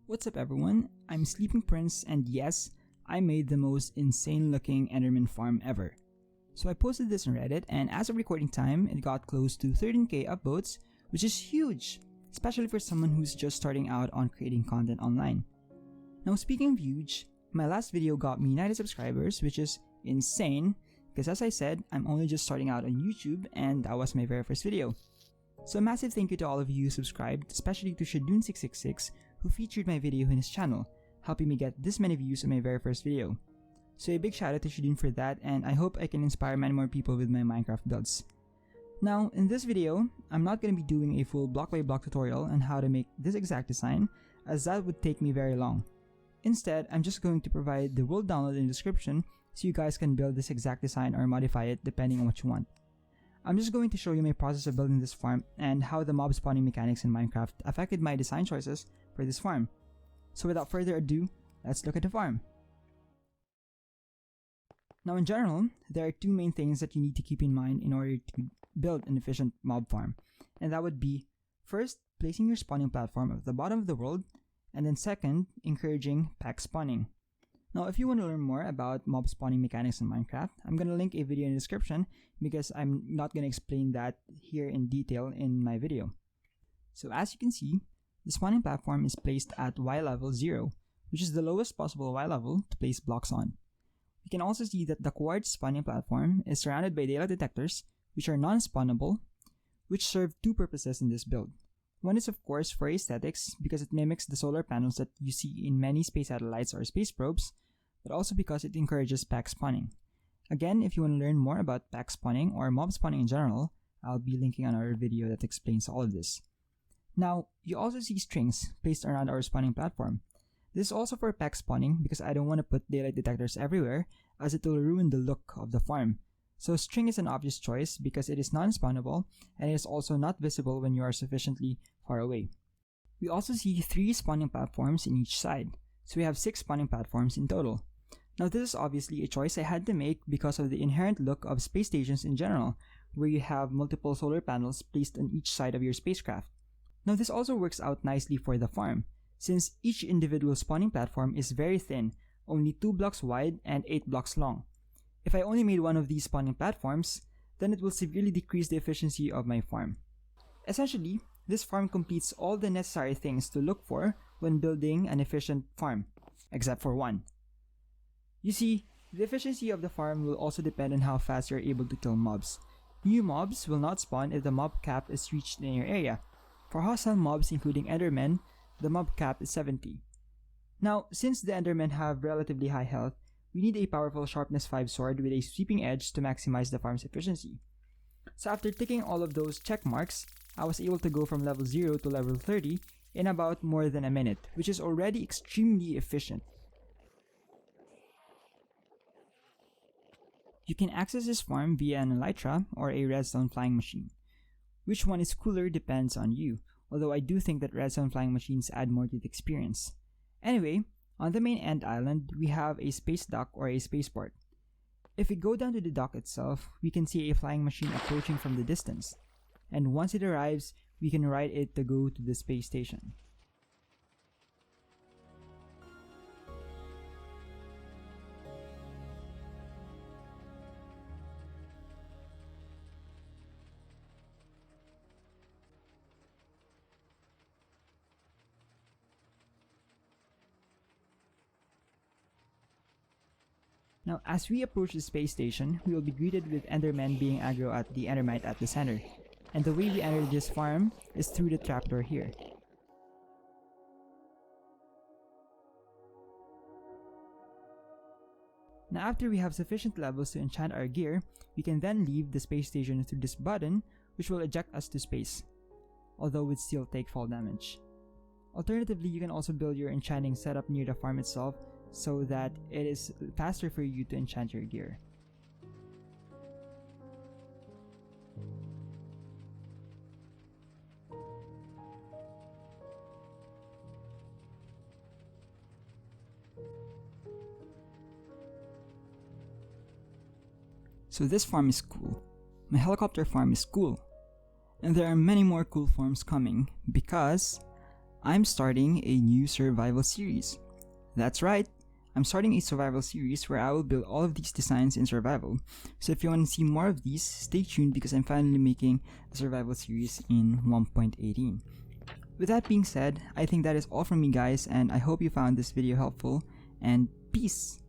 What's up everyone, I'm Sleeping Prince, and yes, I made the most insane looking Enderman farm ever. So I posted this on Reddit, and as of recording time, it got close to 13k upvotes, which is huge, especially for someone who's just starting out on creating content online. Now speaking of huge, my last video got me 90 subscribers, which is insane, because as I said, I'm only just starting out on YouTube, and that was my very first video. So a massive thank you to all of you who subscribed, especially to Shadoon666, who featured my video in his channel, helping me get this many views on my very first video. So a big shout out to Shadoon for that, and I hope I can inspire many more people with my Minecraft builds. Now, in this video, I'm not going to be doing a full block by block tutorial on how to make this exact design, as that would take me very long. Instead, I'm just going to provide the world download in the description so you guys can build this exact design or modify it depending on what you want. I'm just going to show you my process of building this farm and how the mob spawning mechanics in Minecraft affected my design choices for this farm. So without further ado, let's look at the farm. Now in general, there are two main things that you need to keep in mind in order to build an efficient mob farm. And that would be, first, placing your spawning platform at the bottom of the world, and then second, encouraging pack spawning. Now if you want to learn more about mob spawning mechanics in Minecraft, I'm going to link a video in the description because I'm not going to explain that here in detail in my video. So as you can see, the spawning platform is placed at Y level 0, which is the lowest possible Y level to place blocks on. We can also see that the quartz spawning platform is surrounded by daylight detectors, which are non-spawnable, which serve two purposes in this build. One is of course for aesthetics, because it mimics the solar panels that you see in many space satellites or space probes, but also because it encourages pack spawning. Again, if you want to learn more about pack spawning or mob spawning in general, I'll be linking another video that explains all of this. Now, you also see strings placed around our spawning platform. This is also for pack spawning because I don't want to put daylight detectors everywhere, as it will ruin the look of the farm. So string is an obvious choice because it is non-spawnable and it is also not visible when you are sufficiently far away. We also see 3 spawning platforms in each side, so we have 6 spawning platforms in total. Now this is obviously a choice I had to make because of the inherent look of space stations in general, where you have multiple solar panels placed on each side of your spacecraft. Now this also works out nicely for the farm, since each individual spawning platform is very thin, only 2 blocks wide and 8 blocks long. If I only made one of these spawning platforms, then it will severely decrease the efficiency of my farm. Essentially, this farm completes all the necessary things to look for when building an efficient farm, except for one. You see, the efficiency of the farm will also depend on how fast you're able to kill mobs. New mobs will not spawn if the mob cap is reached in your area. For hostile mobs including Endermen, the mob cap is 70. Now, since the Endermen have relatively high health, we need a powerful sharpness 5 sword with a sweeping edge to maximize the farm's efficiency. So after ticking all of those check marks, I was able to go from level 0 to level 30 in about more than a minute, which is already extremely efficient. You can access this farm via an elytra or a redstone flying machine. Which one is cooler depends on you, although I do think that redstone flying machines add more to the experience. Anyway, on the main end island, we have a space dock or a spaceport. If we go down to the dock itself, we can see a flying machine approaching from the distance, and once it arrives, we can ride it to go to the space station. Now, as we approach the space station, we will be greeted with Endermen being aggro at the Endermite at the center. And the way we enter this farm is through the trapdoor here. Now after we have sufficient levels to enchant our gear, we can then leave the space station through this button, which will eject us to space, although we'd still take fall damage. Alternatively, you can also build your enchanting setup near the farm itself so that it is faster for you to enchant your gear. So this farm is cool. My helicopter farm is cool. And there are many more cool farms coming because I'm starting a new survival series. That's right, I'm starting a survival series where I will build all of these designs in survival. So if you want to see more of these, stay tuned because I'm finally making a survival series in 1.18. With that being said, I think that is all from me guys, and I hope you found this video helpful, and peace!